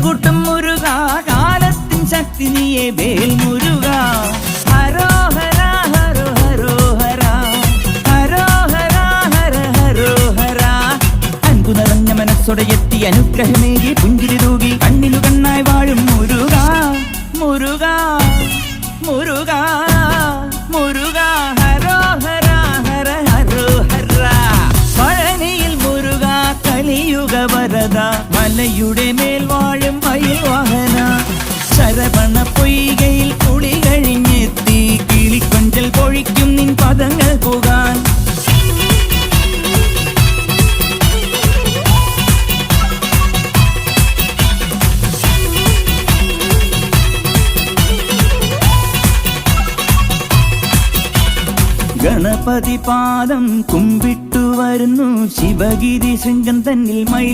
കൂട്ടും മുരുക കാലത്തിൻ ശക്തി നീയെ വേൽ മുരുക ഹരോഹര ഹരോ ഹരോഹര ഹരോഹര ഹര ഹരോഹര അൻപു നിറഞ്ഞ മനസ്സോടെ എത്തി അനുഗ്രഹമേകി പുഞ്ചിരി തൂകി കണ്ണിനു കണ്ണായി വാഴും മുരുക മുരുക മുരുക മുരുക ഹരോഹര ഹര ഹരോഹര പഴനിയിൽ മുരുക കലിയുഗ വരദ മലയുടെ മേൽ വാഴും മയിൽ വാഹന ശരവണ പൊയ്കയിൽ കുളി കഴിഞ്ഞെത്തി കിളിക്കൊഞ്ചൽ പൊഴിക്കും നിൻ പദങ്ങൾ പോകാൻ ഗണപതി പാദം കുമ്പിട്ടു വരുന്നു ശിവഗിരി ശൃംഗം തന്നിൽ മയിൽ